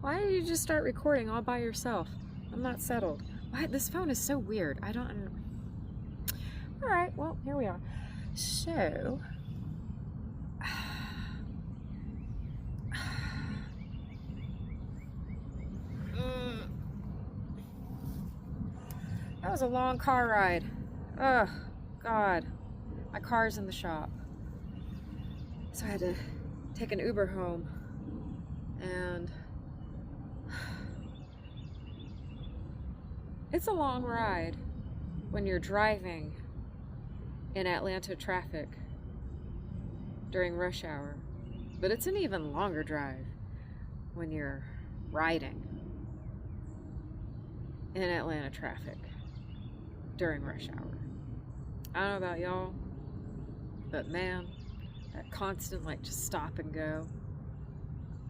Why did you just start recording all by yourself? I'm not settled. Why? This phone is so weird. I don't... Alright, well, here we are. So... That was a long car ride. Oh, God. My car's in the shop. So I had to take an Uber home. And it's a long ride when you're driving in Atlanta traffic during rush hour. But it's an even longer drive when you're riding in Atlanta traffic during rush hour. I don't know about y'all, but man, that constant like just stop and go.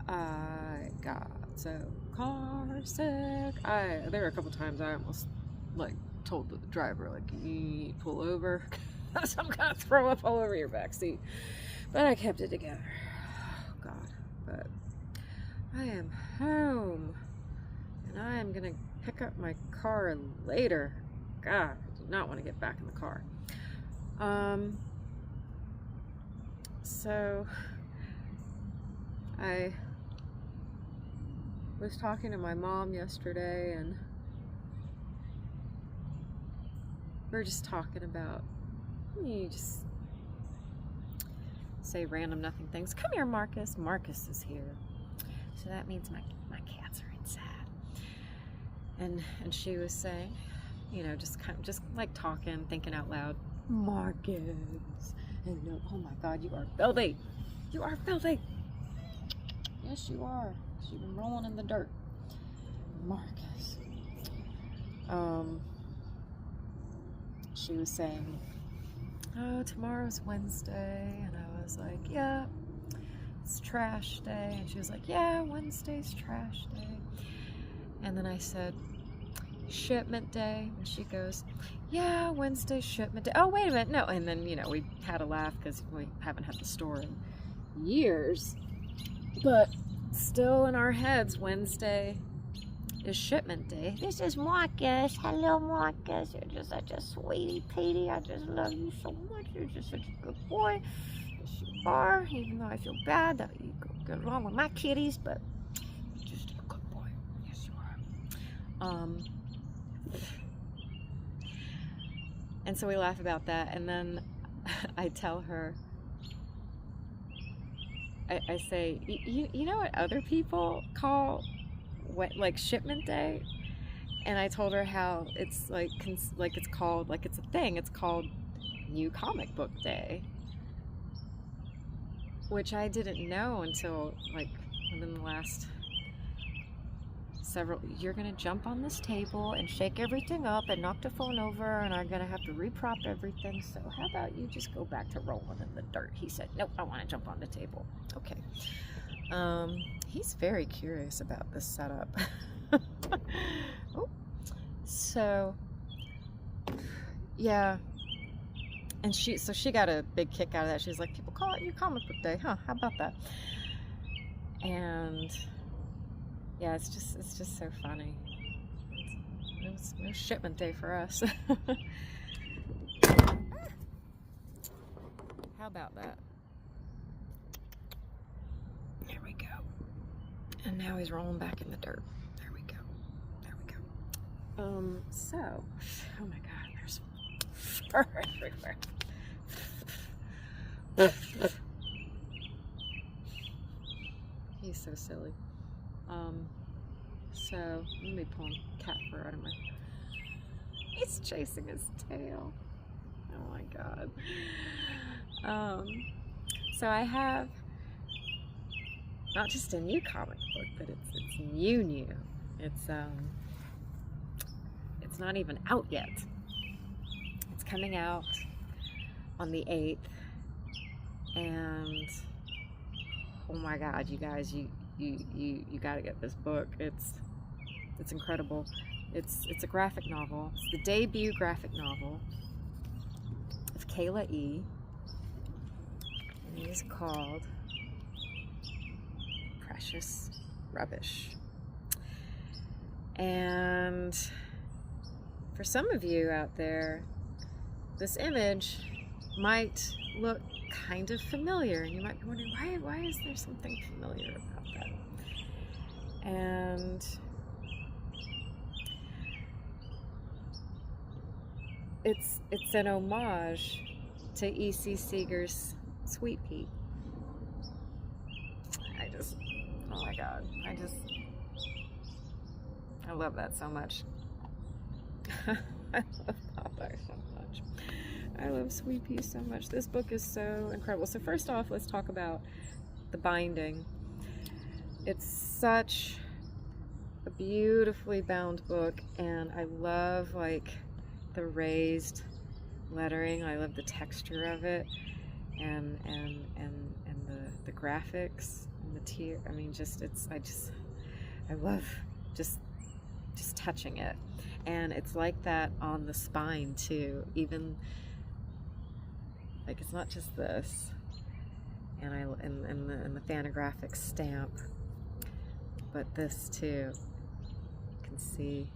I got so car sick. There were a couple times I almost like told the driver like, you need to pull over because I'm gonna throw up all over your backseat. But I kept it together. Oh God. But I am home and I am gonna pick up my car later. God, I do not want to get back in the car. So I was talking to my mom yesterday and we were just talking about, you just say random nothing things. Come here, Marcus. Marcus is here. So that means my cats are inside. And she was saying, you know, just kind of just like talking, thinking out loud. Marcus. And oh my God, you are filthy. You are filthy. Yes, you are. You've been rolling in the dirt. Marcus. She was saying, oh, tomorrow's Wednesday. And I was like, yeah, it's trash day. And she was like, yeah, Wednesday's trash day. And then I said, shipment day. And she goes, yeah, Wednesday's shipment day. Oh, wait a minute. No. And then, you know, we had a laugh because we haven't had the store in years. But still in our heads, Wednesday is shipment day. This is Marcus. Hello, Marcus. You're just such a sweetie patey. I just love you so much. You're just such a good boy. Yes, you are. Even though I feel bad that you go along with my kitties, but you're just a good boy. Yes, you are. And so we laugh about that, and then I tell her, I say, you know what other people call like shipment day? And I told her how it's like it's called, like it's a thing, it's called New Comic Book Day, which I didn't know until like within the last several. You're gonna jump on this table and shake everything up and knock the phone over, and I'm gonna have to reprop everything, so how about you just go back to rolling in the dirt? He said, nope, I want to jump on the table. Okay. He's very curious about this setup. Oh. So yeah, and she got a big kick out of that. She's like, people call it New Comic Book Day, huh? How about that? And yeah, it's just so funny. It was no shipment day for us. How about that? There we go. And now he's rolling back in the dirt. There we go. There we go. So, oh my God, there's fur everywhere. He's so silly. So let me pull cat fur out of my. He's chasing his tail. Oh my God. So I have not just a new comic book, but it's new. It's not even out yet. It's coming out on the 8th, and oh my God, you guys, you got to get this book. It's incredible. It's a graphic novel. It's the debut graphic novel of Kayla E. And it is called Precious Rubbish. And for some of you out there, this image might look kind of familiar, and you might be wondering, why is there something familiar about that? And it's an homage to E.C. Seeger's Sweet Pea. Oh my God, I love that so much. I love Popeye so much. I love Sweet Pea so much. This book is so incredible. So first off, let's talk about the binding. It's such a beautifully bound book, and I love like the raised lettering. I love the texture of it, and the graphics and the tear. I mean, I love just touching it. And it's like that on the spine too, even like it's not just this, and the Fantagraphics stamp, but this too, you can see,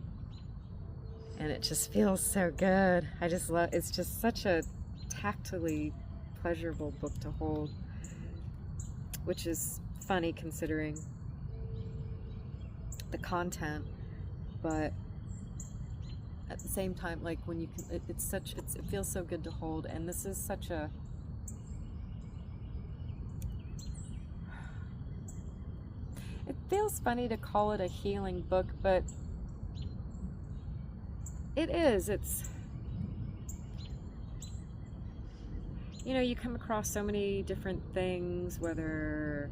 and it just feels so good. I just love, it's just such a tactily pleasurable book to hold, which is funny considering the content, but at the same time, like when you can, it feels so good to hold. And this is such a, it feels funny to call it a healing book, but it is. It's, you know, you come across so many different things, whether,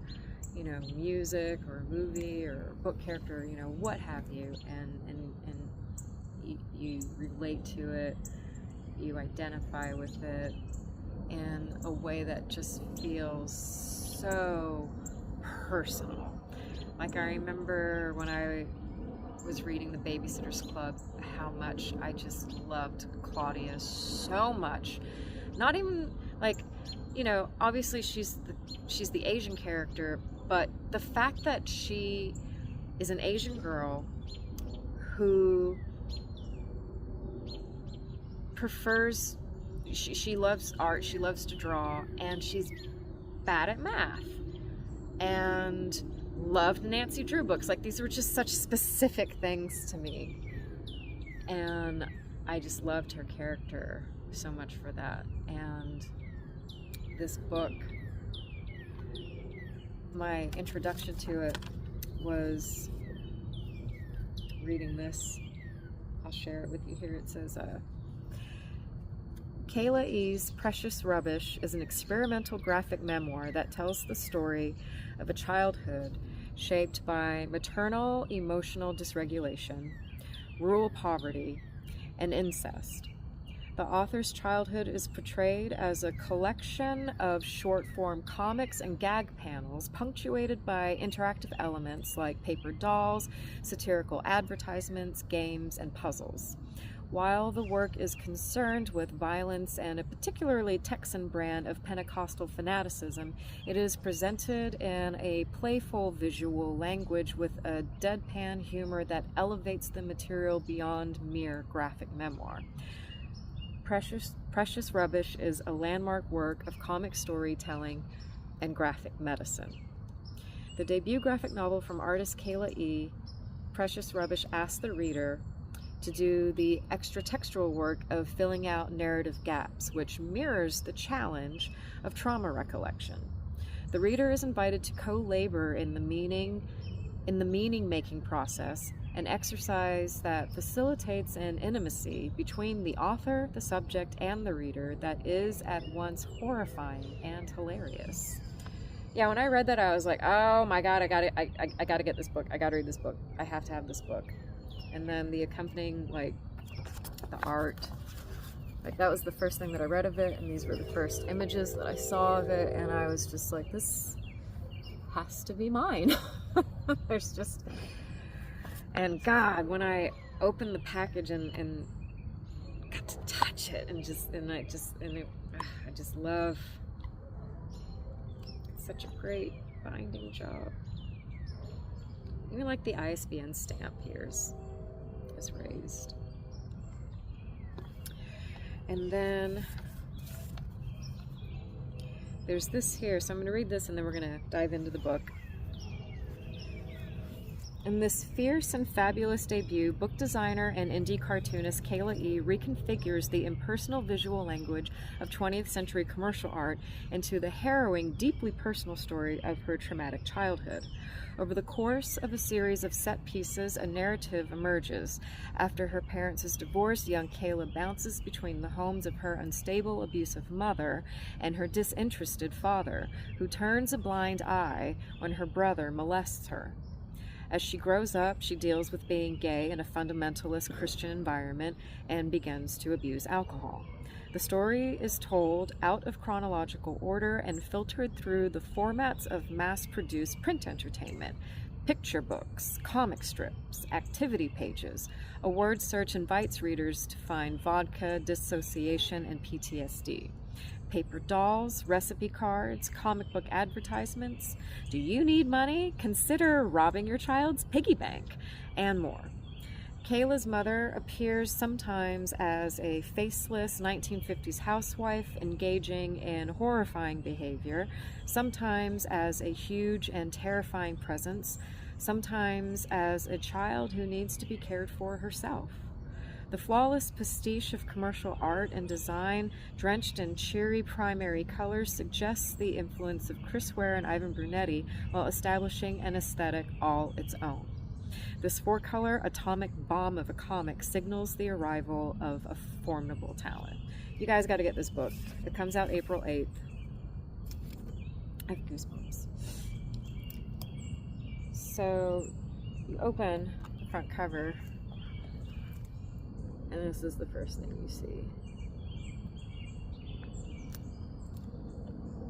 you know, music or a movie or a book character, you know, what have you, and you relate to it, you identify with it in a way that just feels so personal. Like I remember when I was reading The Babysitter's Club, how much I just loved Claudia so much. Not even like, you know, obviously she's the Asian character, but the fact that she is an Asian girl who prefers, she loves art, she loves to draw, and she's bad at math, and loved Nancy Drew books. Like, these were just such specific things to me, and I just loved her character so much for that. And this book, my introduction to it was reading this. I'll share it with you here. It says, Kayla E.'s Precious Rubbish is an experimental graphic memoir that tells the story of a childhood shaped by maternal emotional dysregulation, rural poverty, and incest. The author's childhood is portrayed as a collection of short-form comics and gag panels punctuated by interactive elements like paper dolls, satirical advertisements, games, and puzzles. While the work is concerned with violence and a particularly Texan brand of Pentecostal fanaticism, it is presented in a playful visual language with a deadpan humor that elevates the material beyond mere graphic memoir. Precious Rubbish is a landmark work of comic storytelling and graphic medicine. The debut graphic novel from artist Kayla E., Precious Rubbish asks the reader to do the extra-textual work of filling out narrative gaps, which mirrors the challenge of trauma recollection. The reader is invited to co-labor in the meaning-making process, an exercise that facilitates an intimacy between the author, the subject, and the reader that is at once horrifying and hilarious. Yeah, when I read that, I was like, oh my God, I gotta get this book. I gotta read this book. I have to have this book. And then the accompanying, like, the art, like, that was the first thing that I read of it, and these were the first images that I saw of it, and I was just like, this has to be mine. There's just, and God, when I opened the package and got to touch it, I just love, it's such a great binding job. Even like the ISBN stamp here is was raised. And then there's this here, so I'm going to read this and then we're going to dive into the book. In this fierce and fabulous debut, book designer and indie cartoonist Kayla E. reconfigures the impersonal visual language of 20th century commercial art into the harrowing, deeply personal story of her traumatic childhood. Over the course of a series of set pieces, a narrative emerges. After her parents' divorce, young Kayla bounces between the homes of her unstable, abusive mother and her disinterested father, who turns a blind eye when her brother molests her. As she grows up, she deals with being gay in a fundamentalist Christian environment and begins to abuse alcohol. The story is told out of chronological order and filtered through the formats of mass-produced print entertainment, picture books, comic strips, activity pages. A word search invites readers to find vodka, dissociation, and PTSD. Paper dolls, recipe cards, comic book advertisements. Do you need money? Consider robbing your child's piggy bank, and more. Kayla's mother appears sometimes as a faceless 1950s housewife engaging in horrifying behavior, sometimes as a huge and terrifying presence, sometimes as a child who needs to be cared for herself. The flawless pastiche of commercial art and design, drenched in cheery primary colors, suggests the influence of Chris Ware and Ivan Brunetti while establishing an aesthetic all its own. This four-color atomic bomb of a comic signals the arrival of a formidable talent. You guys got to get this book. It comes out April 8th. I have goosebumps. So you open the front cover, and this is the first thing you see.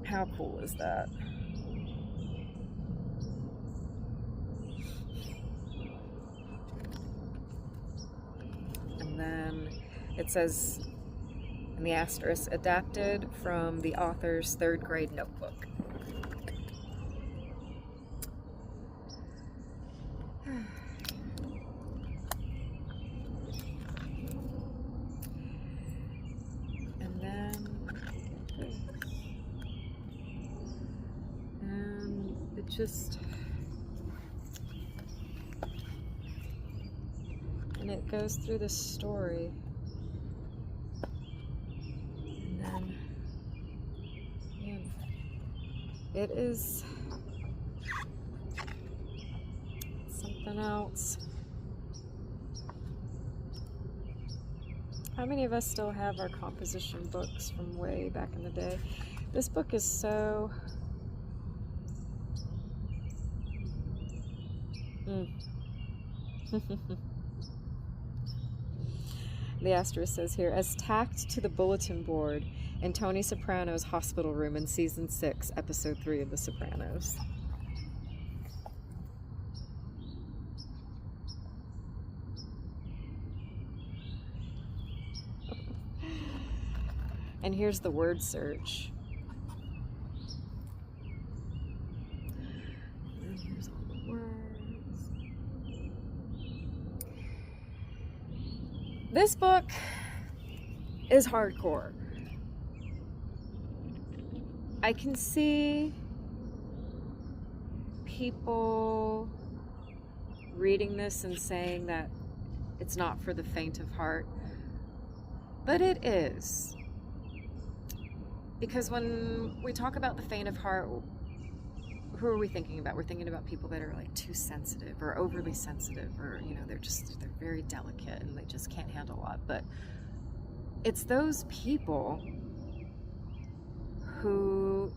How cool is that? And then it says in the asterisk, adapted from the author's third grade notebook. And it goes through the story, and then it is something else. How many of us still have our composition books from way back in the day? This book is so The asterisk says here, as tacked to the bulletin board in Tony Soprano's hospital room in season 6, episode 3 of The Sopranos. And here's the word search. And here's all the words. This book is hardcore. I can see people reading this and saying that it's not for the faint of heart, but it is. Because when we talk about the faint of heart, who are we thinking about? We're thinking about people that are like too sensitive or overly sensitive, or they're very delicate and they just can't handle a lot. But it's those people who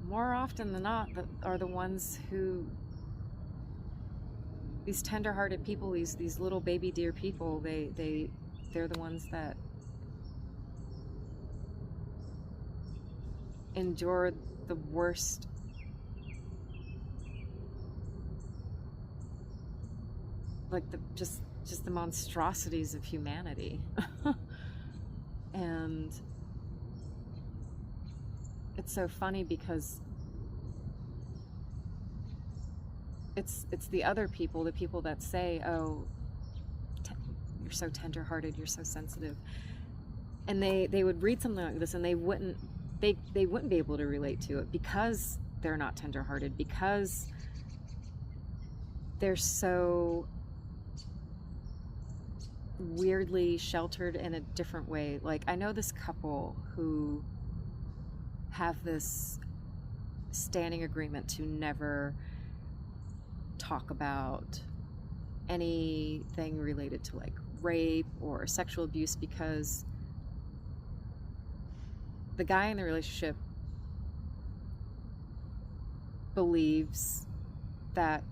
more often than not are the ones who, these tender-hearted people, these little baby deer people, they're the ones that endure the worst just the monstrosities of humanity. And it's so funny because it's the other people, the people that say, oh, you're so tenderhearted, you're so sensitive, and they would read something like this and they wouldn't be able to relate to it because they're not tenderhearted, because they're so weirdly sheltered in a different way. Like, I know this couple who have this standing agreement to never talk about anything related to like rape or sexual abuse, because the guy in the relationship believes that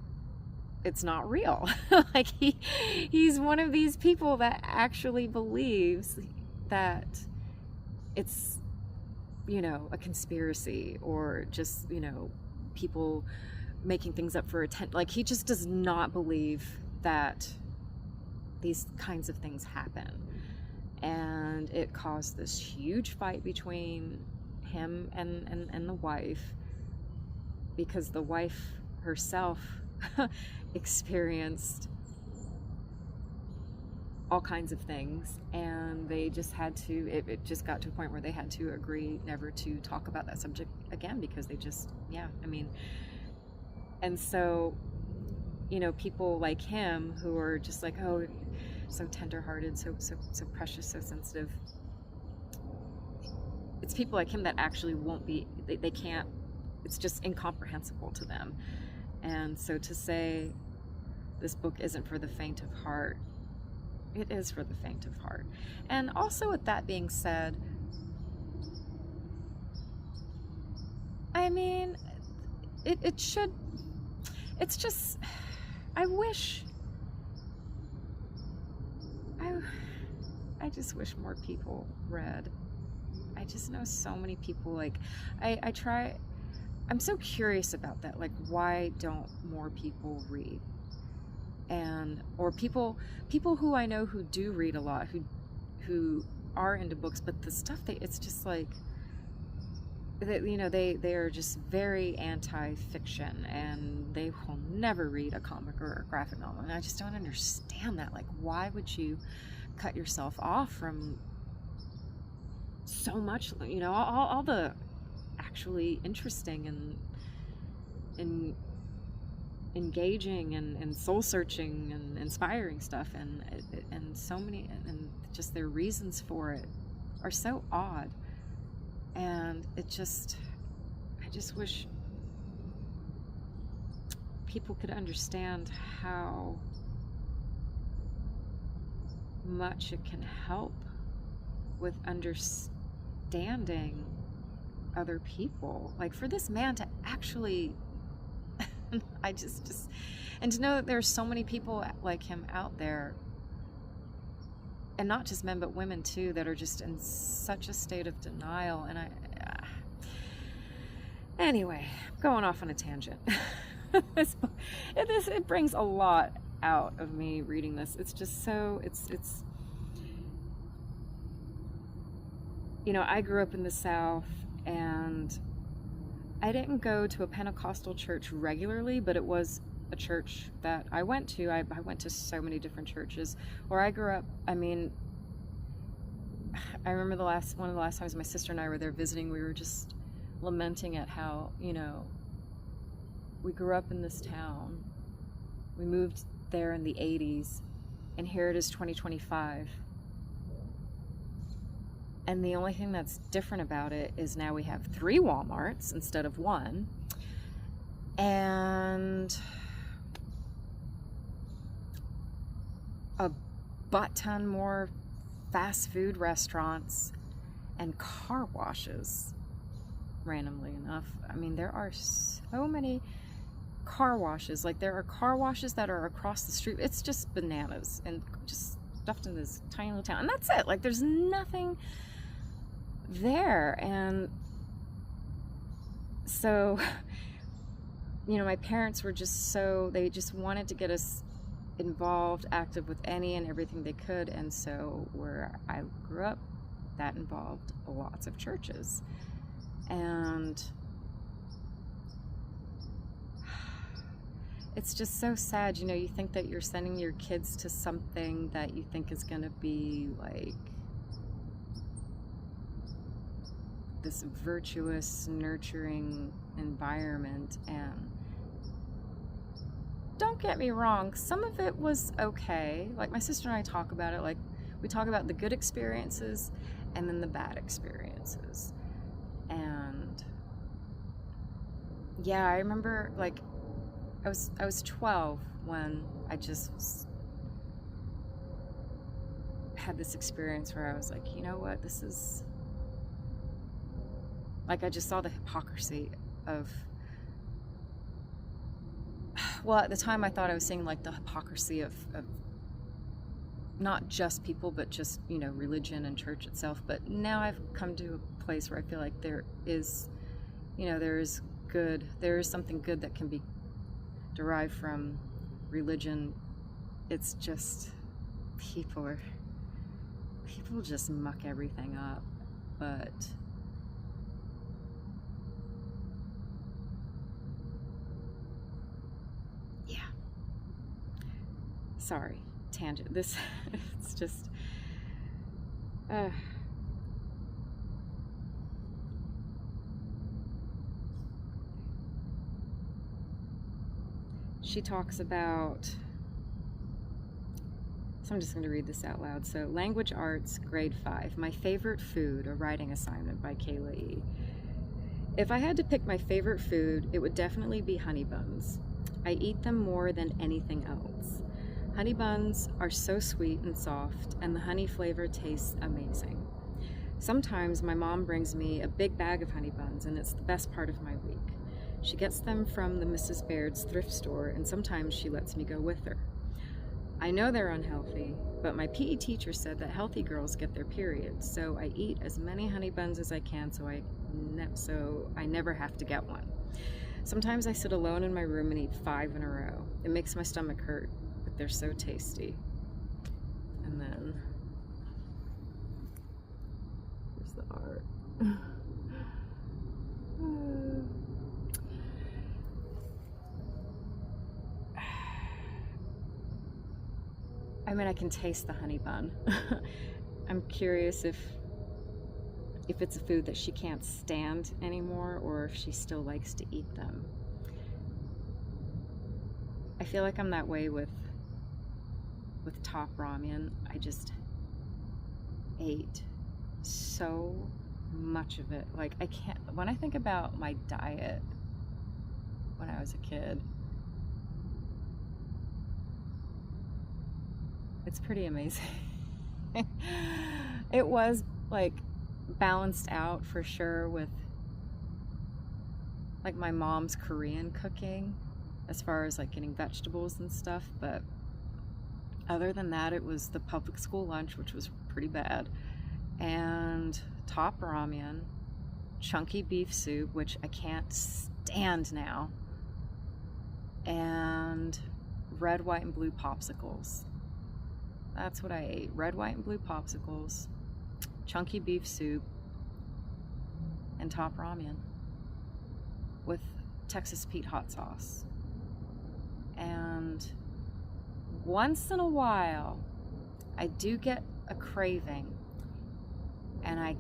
it's not real. Like he's one of these people that actually believes that it's, you know, a conspiracy, or just, you know, people making things up for attention. Like, he just does not believe that these kinds of things happen. And it caused this huge fight between him and the wife, because the wife herself experienced all kinds of things, and they just had to, it just got to a point where they had to agree never to talk about that subject again, because they just, yeah, I mean, and so, you know, people like him who are just like, oh, so tenderhearted, so precious, so sensitive, it's people like him that actually won't be, they can't, it's just incomprehensible to them. And so to say this book isn't for the faint of heart, it is for the faint of heart. And also, with that being said, I mean, it should, it's just, I wish, I just wish more people read. I just know so many people, like, I'm so curious about that, like, why don't more people read? And, or people who I know who do read a lot, who are into books, but the stuff it's just like, you know, they are just very anti-fiction, and they will never read a comic or a graphic novel. And I just don't understand that. Like, why would you cut yourself off from so much, you know, all the actually interesting and engaging and soul searching and inspiring stuff, and so many, and just their reasons for it are so odd. And I just wish people could understand how much it can help with understanding other people. Like, for this man to actually I just and to know that there's so many people like him out there, and not just men but women too, that are just in such a state of denial. And anyway, going off on a tangent. This book, it brings a lot out of me reading this. It's just so, it's you know, I grew up in the South, and I didn't go to a Pentecostal church regularly, but it was a church that I went to. I went to so many different churches where I grew up. I mean, I remember one of the last times my sister and I were there visiting, we were just lamenting at how, you know, we grew up in this town. We moved there in the 80s, and here it is 2025. And the only thing that's different about it is now we have 3 Walmarts instead of 1. And a butt ton more fast food restaurants and car washes, randomly enough. I mean, there are so many car washes. Like, there are car washes that are across the street. It's just bananas, and just stuffed in this tiny little town. And that's it. Like, there's nothing there. And so, you know, my parents were just they just wanted to get us involved, active with any and everything they could. And so where I grew up, that involved lots of churches. And it's just so sad. You know, you think that you're sending your kids to something that you think is going to be like this virtuous, nurturing environment, and don't get me wrong, some of it was okay. Like, my sister and I talk about it, like, we talk about the good experiences and then the bad experiences. And yeah, I remember, like, I was 12 when I just had this experience where I was like, you know what, this is, like, I just saw the hypocrisy of, well, at the time I thought I was seeing like the hypocrisy of not just people, but just, you know, religion and church itself. But now I've come to a place where I feel like there is, you know, there is something good that can be derived from religion. It's just people just muck everything up. But yeah, sorry, tangent. This it's just she talks about, so I'm just going to read this out loud. So, language arts, grade 5. My favorite food, a writing assignment by Kayla E. If I had to pick my favorite food, it would definitely be honey buns. I eat them more than anything else. Honey buns are so sweet and soft, and the honey flavor tastes amazing. Sometimes my mom brings me a big bag of honey buns, and it's the best part of my week. She gets them from the Mrs. Baird's thrift store, and sometimes she lets me go with her. I know they're unhealthy, but my PE teacher said that healthy girls get their periods, so I eat as many honey buns as I can so I never have to get one. Sometimes I sit alone in my room and eat 5 in a row. It makes my stomach hurt, but they're so tasty. And then, here's the art. I mean, I can taste the honey bun. I'm curious if it's a food that she can't stand anymore, or if she still likes to eat them. I feel like I'm that way with top ramen. I just ate so much of it. Like, I can't, when I think about my diet when I was a kid, it's pretty amazing. It was like balanced out for sure with like my mom's Korean cooking as far as like getting vegetables and stuff, but other than that, it was the public school lunch, which was pretty bad, and top ramen, chunky beef soup, which I can't stand now, and red, white, and blue popsicles. That's what I ate. Red, white, and blue popsicles, chunky beef soup, and top ramen with Texas Pete hot sauce. And once in a while, I do get a craving, and I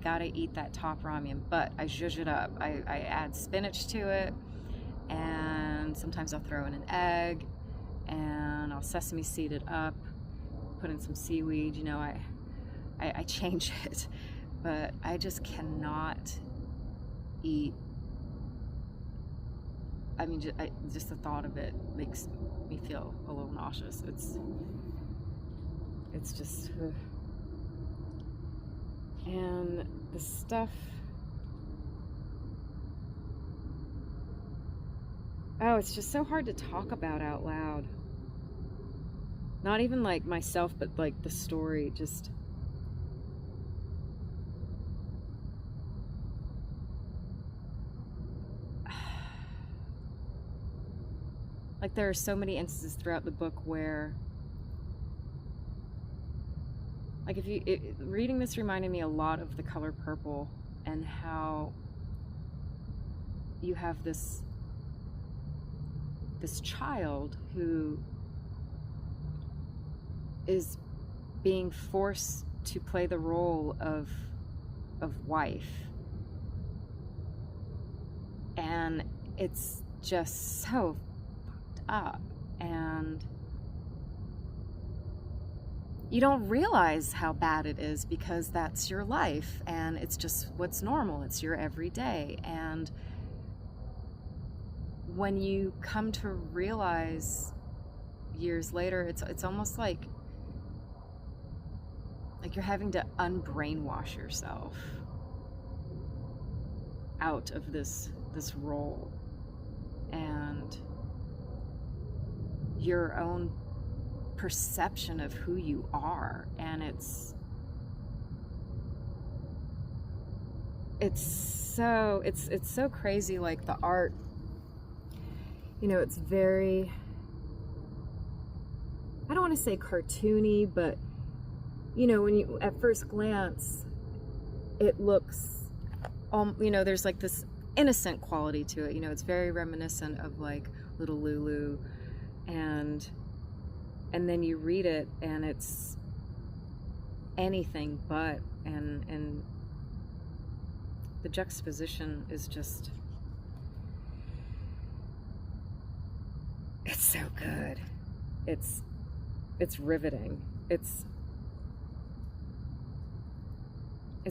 gotta eat that top ramen, but I zhuzh it up. I add spinach to it, and sometimes I'll throw in an egg, and I'll sesame seed it up, put in some seaweed, you know, I change it, but I just cannot eat. I mean, just the thought of it makes me feel a little nauseous. It's just, ugh. And the stuff, oh, it's just so hard to talk about out loud. Not even like myself, but like the story, just, like there are so many instances throughout the book where, like, reading this reminded me a lot of The Color Purple, and how you have this this child who is being forced to play the role of wife. And it's just so fucked up. And you don't realize how bad it is because that's your life and it's just what's normal. It's your everyday. And when you come to realize years later, it's almost like you're having to unbrainwash yourself out of this role and your own perception of who you are. And it's so crazy. Like the art, you know, it's very, I don't want to say cartoony, but you know, when you at first glance it looks you know, there's like this innocent quality to it. You know, it's very reminiscent of like Little Lulu, and then you read it and it's anything but, and the juxtaposition is just, it's so good. It's riveting. It's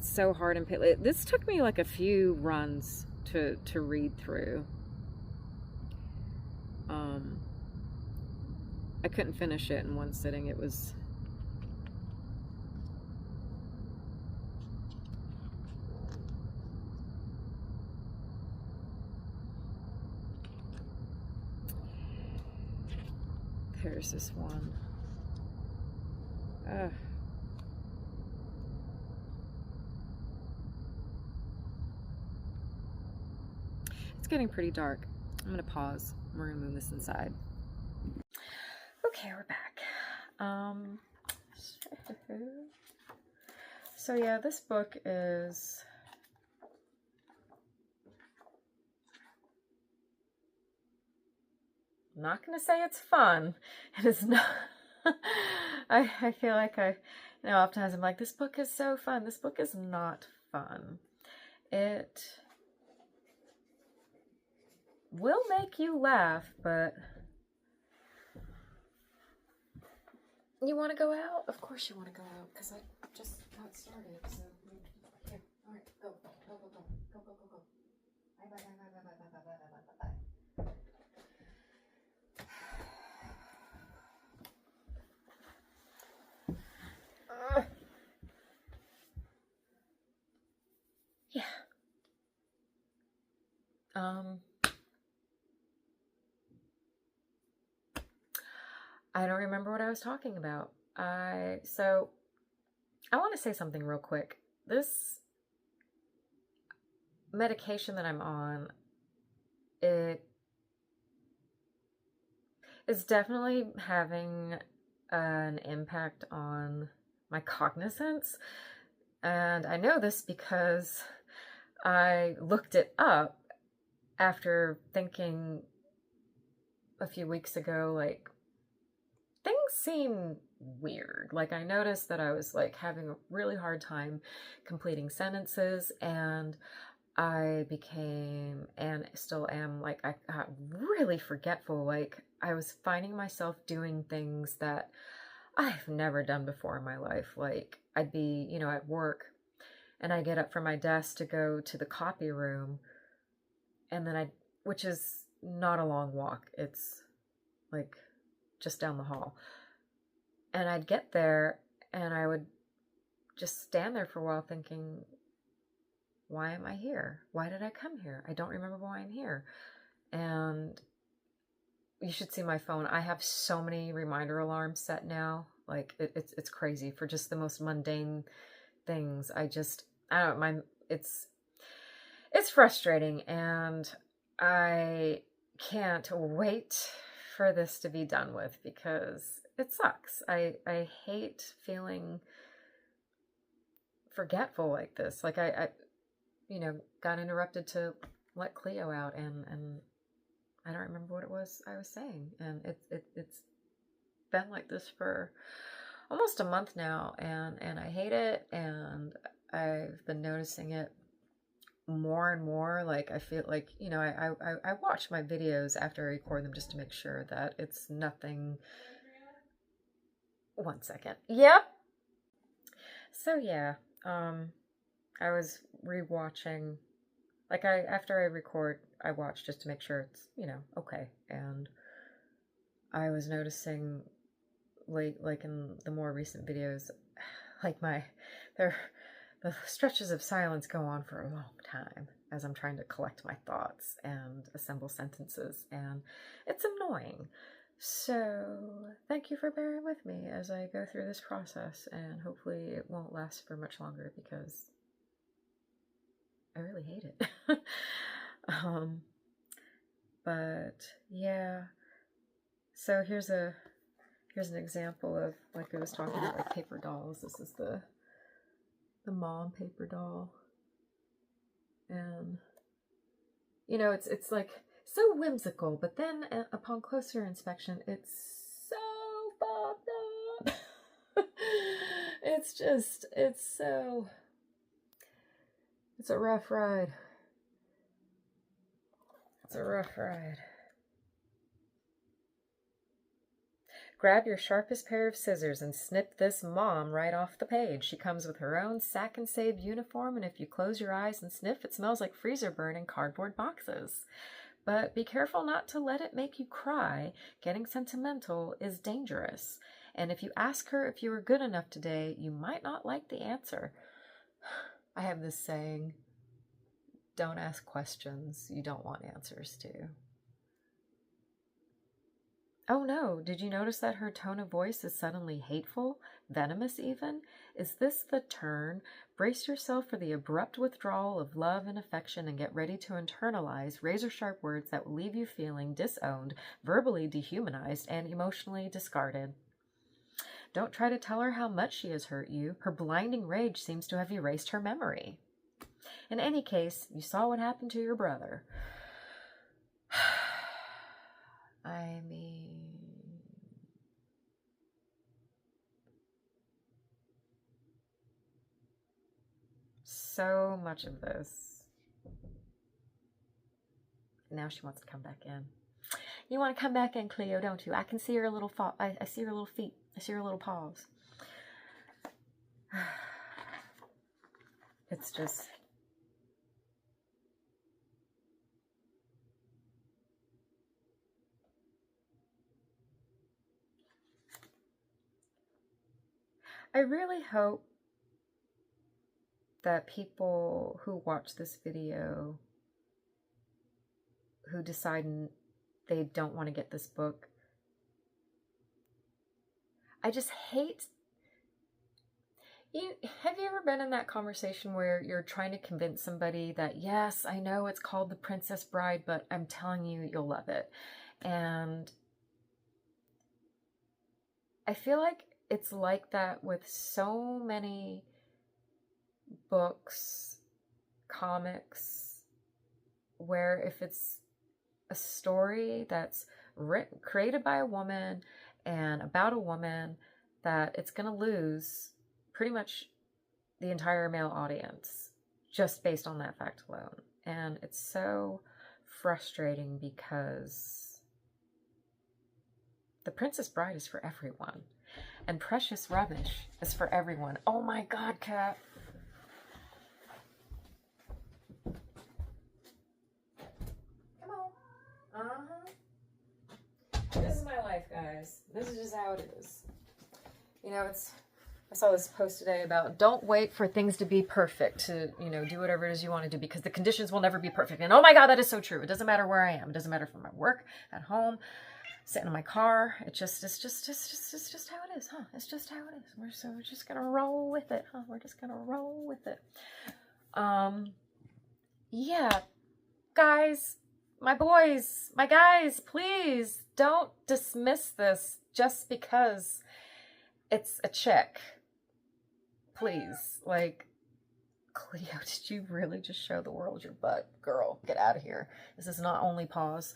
so hard and painful. This took me like a few runs to read through. I couldn't finish it in one sitting. It was there's this one. It's getting pretty dark. I'm gonna pause. We're gonna move this inside. Okay, we're back. So yeah, this book is I'm not gonna say it's fun. It is not. I feel like you know, oftentimes I'm like, this book is so fun. This book is not fun. It will make you laugh, but you want to go out? Of course you want to go out, because I just got started. So here, all right, go. Bye. Bye. Yeah. I don't remember what I was talking about. So I want to say something real quick. This medication that I'm on, it is definitely having an impact on my cognizance. And I know this because I looked it up after thinking a few weeks ago, like, things seem weird. Like, I noticed that I was like having a really hard time completing sentences, and I became, and still am, like, I got really forgetful. Like, I was finding myself doing things that I've never done before in my life. Like, I'd be, you know, at work, and I get up from my desk to go to the copy room, and then which is not a long walk. It's like just down the hall. And I'd get there and I would just stand there for a while thinking, why am I here? Why did I come here? I don't remember why I'm here. And you should see my phone. I have so many reminder alarms set now. Like, it's crazy for just the most mundane things. I don't, it's frustrating, and I can't wait for this to be done with because it sucks. I hate feeling forgetful like this. Like, I you know, got interrupted to let Cleo out, and I don't remember what it was I was saying. And it's been like this for almost a month now, and I hate it, and I've been noticing it more and more. Like, I feel like, you know, I watch my videos after I record them just to make sure that it's nothing. One second. Yep. So yeah, I was rewatching, like, after I record, I watch just to make sure it's, you know, okay. And I was noticing, like in the more recent videos, like the stretches of silence go on for a long time as I'm trying to collect my thoughts and assemble sentences, and it's annoying. So thank you for bearing with me as I go through this process, and hopefully it won't last for much longer because I really hate it. But yeah, so here's an example of, like I was talking about, like paper dolls. This is the mom paper doll, and you know, it's like so whimsical, but then upon closer inspection, it's so fucked up. It's a rough ride. It's a rough ride. Grab your sharpest pair of scissors and snip this mom right off the page. She comes with her own Sack and Save uniform, and if you close your eyes and sniff, it smells like freezer burn in cardboard boxes. But be careful not to let it make you cry. Getting sentimental is dangerous. And if you ask her if you were good enough today, you might not like the answer. I have this saying, don't ask questions you don't want answers to. Oh no, did you notice that her tone of voice is suddenly hateful, venomous even? Is this the turn? Brace yourself for the abrupt withdrawal of love and affection and get ready to internalize razor-sharp words that will leave you feeling disowned, verbally dehumanized, and emotionally discarded. Don't try to tell her how much she has hurt you. Her blinding rage seems to have erased her memory. In any case, you saw what happened to your brother. I mean, so much of this. Now she wants to come back in. You want to come back in, Cleo, don't you? I can see her little I see her little feet. I see her little paws. It's just... I really hope that people who watch this video, who decide they don't want to get this book, I just hate... Have you ever been in that conversation where you're trying to convince somebody that, yes, I know it's called The Princess Bride, but I'm telling you, you'll love it. And I feel like it's like that with so many books, comics, where if it's a story that's created by a woman and about a woman, that it's going to lose pretty much the entire male audience just based on that fact alone. And it's so frustrating because The Princess Bride is for everyone. And Precious Rubbish is for everyone. Oh my God, Kat. Come on. This is my life, guys. This is just how it is. You know, I saw this post today about don't wait for things to be perfect to, you know, do whatever it is you want to do because the conditions will never be perfect. And oh my God, that is so true. It doesn't matter where I am. It doesn't matter if I'm at work, at home, sitting in my car. It's just how it is, huh? It's just how it is. We're just gonna roll with it, huh? We're just gonna roll with it. Yeah, guys, my boys, my guys, please don't dismiss this just because it's a chick. Please, like, Cleo, did you really just show the world your butt? Girl, get out of here. This is not only pause.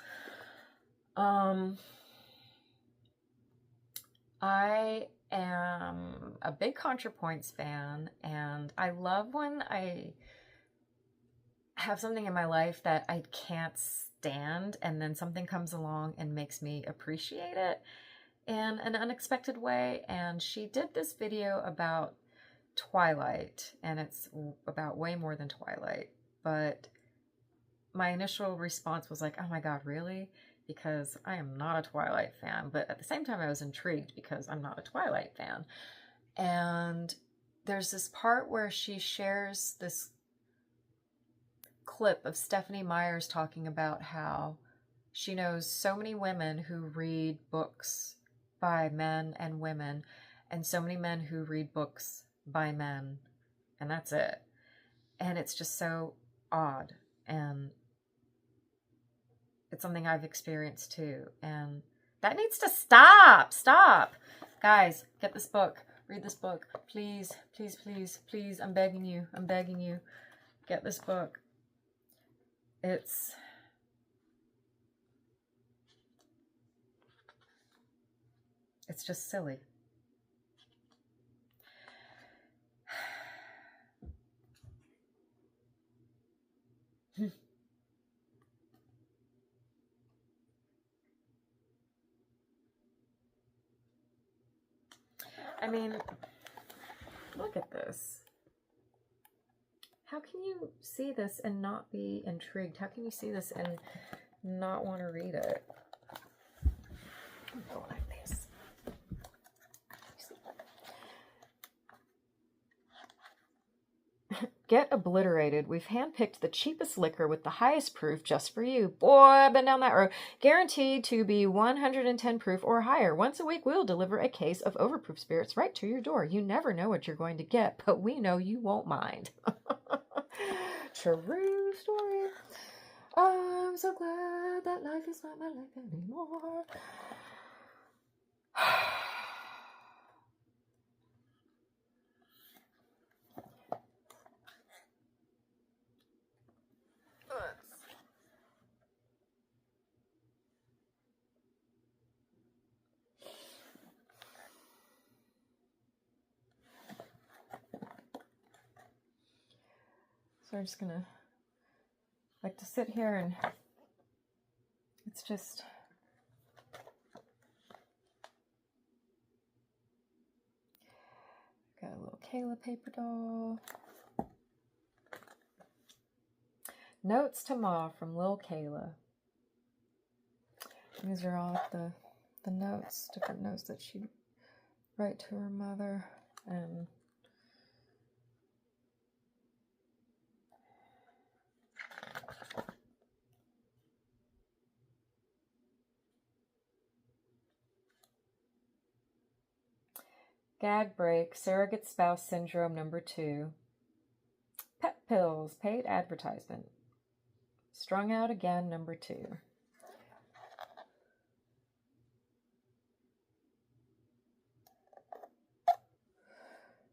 I am a big ContraPoints fan, and I love when I have something in my life that I can't stand, and then something comes along and makes me appreciate it in an unexpected way. And she did this video about Twilight, and it's about way more than Twilight, but my initial response was like, oh my god, really? Because I am not a Twilight fan, but at the same time I was intrigued because I'm not a Twilight fan. And there's this part where she shares this clip of Stephanie Meyers talking about how she knows so many women who read books by men and women, and so many men who read books by men, and that's it. And it's just so odd, and it's something I've experienced too, and that needs to stop. Guys, get this book. Read this book. Please, please, please, please. I'm begging you. Get this book. It's just silly. I mean, look at this. How can you see this and not be intrigued? How can you see this and not want to read it? Go like this. Get obliterated. We've handpicked the cheapest liquor with the highest proof just for you. Boy, I've been down that road. Guaranteed to be 110 proof or higher. Once a week, we'll deliver a case of overproof spirits right to your door. You never know what you're going to get, but we know you won't mind. True story. I'm so glad that life is not my life anymore. So I'm just gonna like to sit here, and it's just got a little Kayla paper doll. Notes to Ma from Lil Kayla. These are all the notes, different notes that she'd write to her mother. And gag break, surrogate spouse syndrome number 2. Pet pills, paid advertisement. Strung out again, number 2.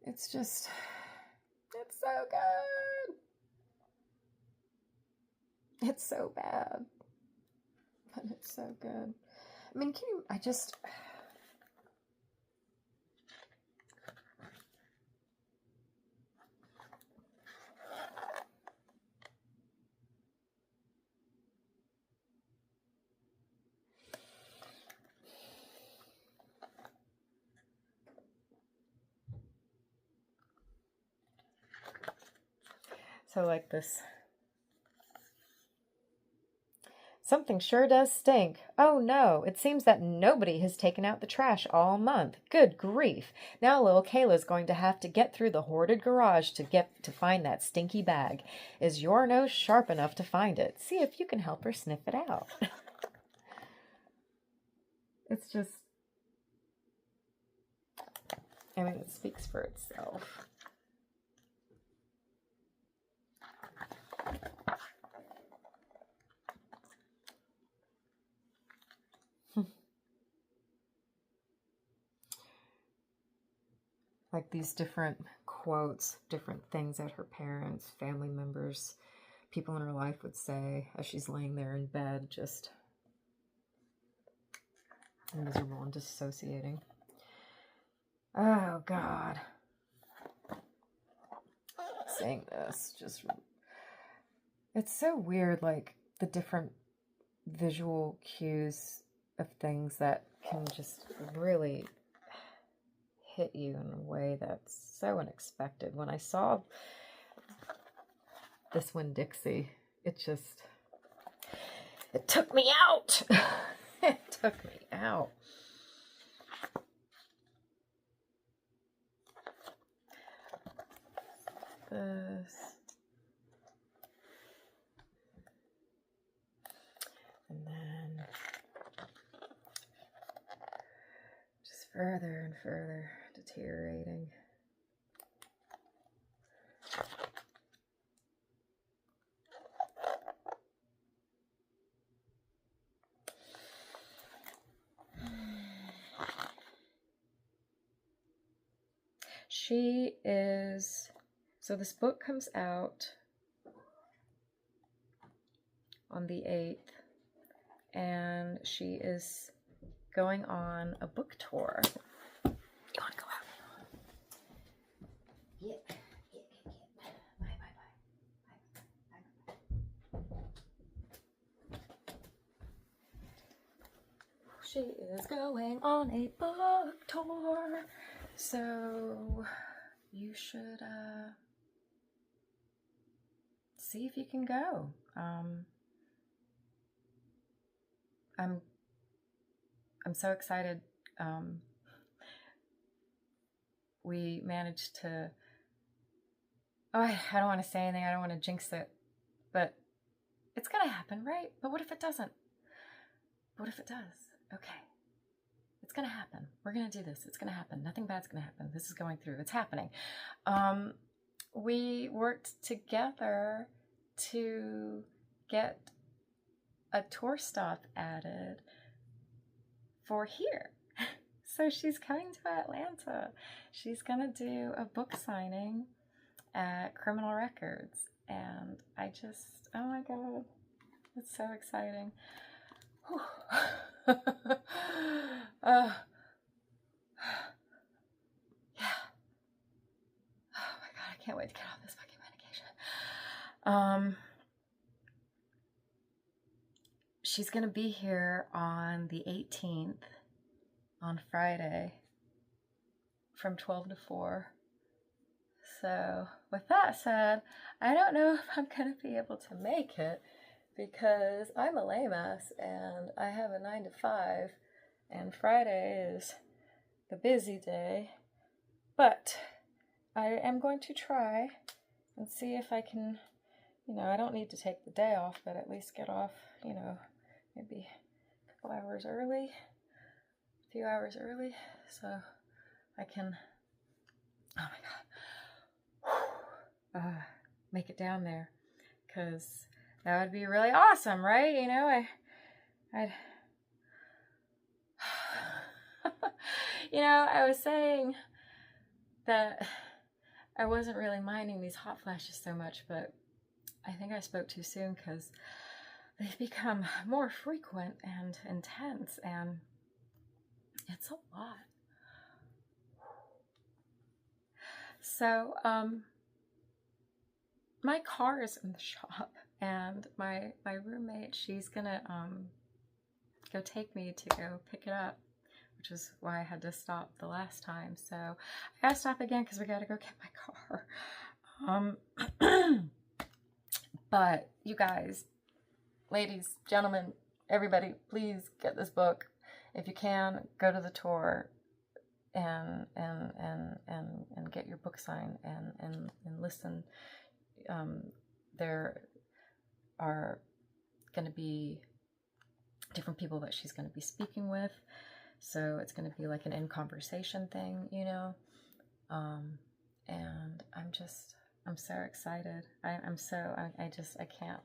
It's just, it's so good. It's so bad, but it's so good. I mean, so like this. Something sure does stink. Oh no, it seems that nobody has taken out the trash all month. Good grief. Now little Kayla's going to have to get through the hoarded garage to find that stinky bag. Is your nose sharp enough to find it? See if you can help her sniff it out. It's just, I mean, it speaks for itself. Like these different quotes, different things that her parents, family members, people in her life would say as she's laying there in bed, just I'm miserable and disassociating. Oh, God. Saying this just... It's so weird, like, the different visual cues of things that can just really hit you in a way that's so unexpected. When I saw this Winn-Dixie, it took me out. It took me out. This. And then just further and further deteriorating. She is, so this book comes out on the 8th, and she is going on a book tour. You want to go out? Yeah. Bye. She is going on a book tour, so you should see if you can go. I'm so excited. We managed to, I don't want to say anything, I don't want to jinx it, but it's gonna happen, right? But what if it doesn't? What if it does? Okay, it's gonna happen. We're gonna do this. It's gonna happen. Nothing bad's gonna happen. This is going through. It's happening. We worked together to get a tour stop added for here. So she's coming to Atlanta. She's gonna do a book signing at Criminal Records, and I just, oh my God, it's so exciting. Yeah. Oh my God, I can't wait to get off this fucking medication. She's gonna be here on the 18th, on Friday, from 12 to 4. So with that said, I don't know if I'm gonna be able to make it, because I'm a lame ass and I have a 9 to 5, and Friday is the busy day. But I am going to try and see if I can, I don't need to take the day off, but at least get off, maybe a couple hours early, a few hours early, so I can, oh my God, make it down there, because that would be really awesome, right? I'd I was saying that I wasn't really minding these hot flashes so much, but I think I spoke too soon, because they've become more frequent and intense, and it's a lot. So, my car is in the shop, and my roommate, she's gonna go take me to go pick it up, which is why I had to stop the last time. So I gotta stop again because we gotta go get my car. But you guys, ladies, gentlemen, everybody, please get this book. If you can, go to the tour and get your book signed and listen. There are going to be different people that she's going to be speaking with, so it's going to be like an in-conversation thing, and I'm so excited. I can't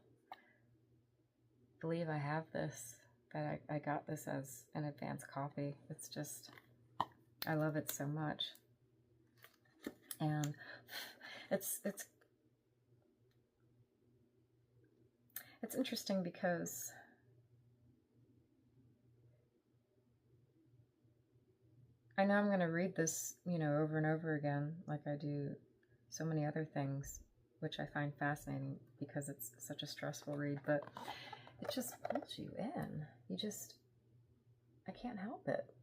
believe I have this, that I got this as an advance copy. It's just, I love it so much. And it's interesting because I know I'm going to read this, over and over again, like I do so many other things, which I find fascinating because it's such a stressful read, but it just pulls you in. I can't help it.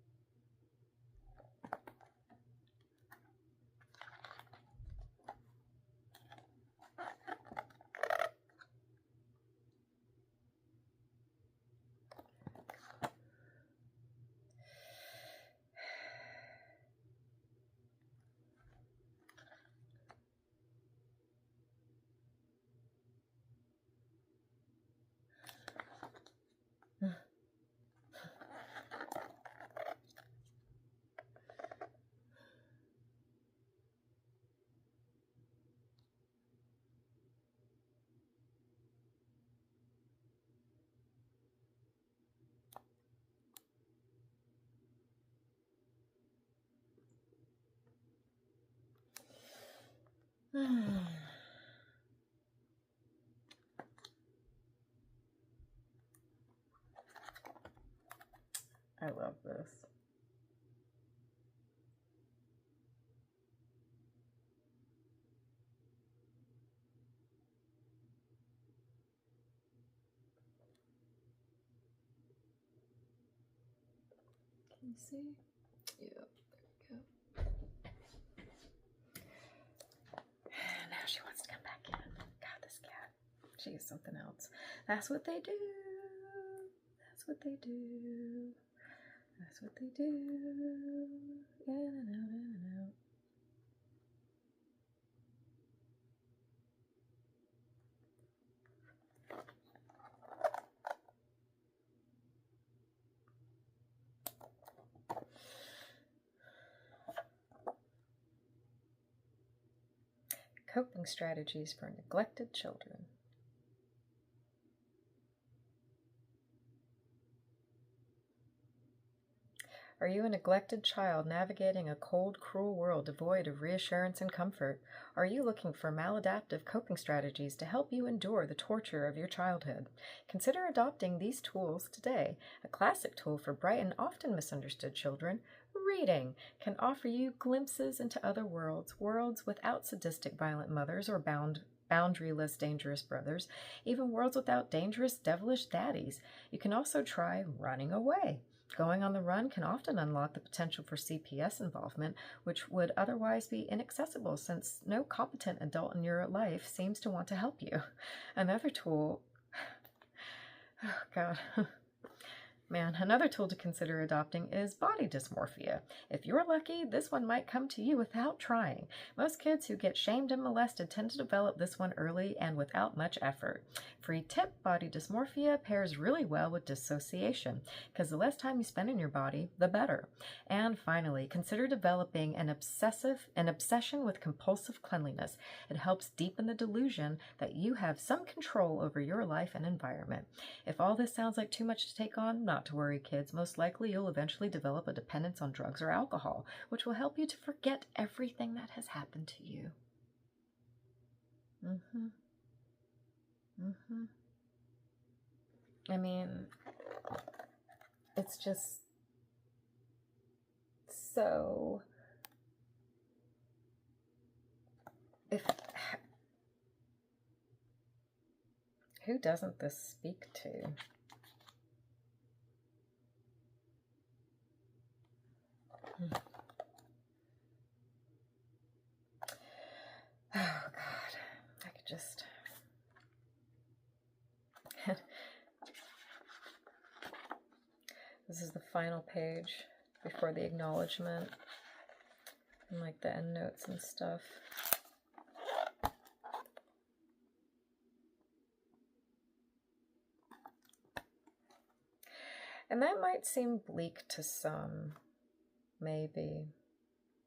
I love this. Can you see? Yeah, there we go. Now she wants to come back in. God, this cat. She is something else. That's what they do. That's what they do. That's what they do. In and out, in and out. Coping strategies for neglected children. Are you a neglected child navigating a cold, cruel world devoid of reassurance and comfort? Are you looking for maladaptive coping strategies to help you endure the torture of your childhood? Consider adopting these tools today. A classic tool for bright and often misunderstood children, reading, can offer you glimpses into other worlds without sadistic, violent mothers or boundaryless, dangerous brothers, even worlds without dangerous, devilish daddies. You can also try running away. Going on the run can often unlock the potential for CPS involvement, which would otherwise be inaccessible since no competent adult in your life seems to want to help you. Another tool, oh God, man, another tool to consider adopting is body dysmorphia. If you're lucky, this one might come to you without trying. Most kids who get shamed and molested tend to develop this one early and without much effort. Free tip, body dysmorphia pairs really well with dissociation, because the less time you spend in your body, the better. And finally, consider developing an obsession with compulsive cleanliness. It helps deepen the delusion that you have some control over your life and environment. If all this sounds like too much to take on, not to worry, kids. Most likely you'll eventually develop a dependence on drugs or alcohol, which will help you to forget everything that has happened to you. I mean, it's just so... Who doesn't this speak to? Oh, God. I could just... This is the final page before the acknowledgement and like the end notes and stuff. And that might seem bleak to some, maybe,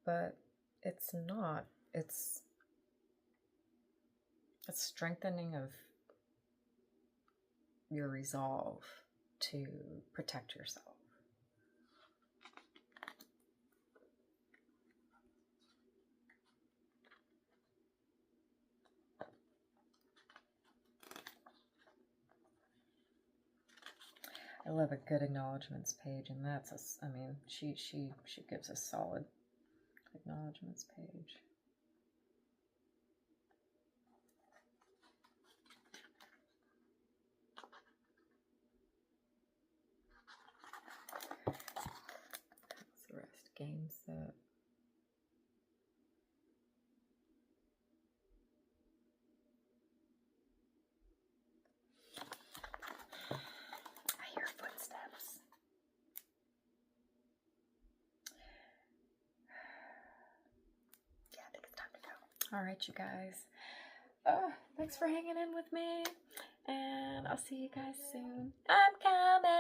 but it's not. It's a strengthening of your resolve to protect yourself. I I love a good acknowledgments page, and that's I mean, she gives a solid acknowledgments page. That's the rest. Game set. I hear footsteps. Yeah, I think it's time to go. All right, you guys. Thanks for hanging in with me, and I'll see you guys soon. I'm coming.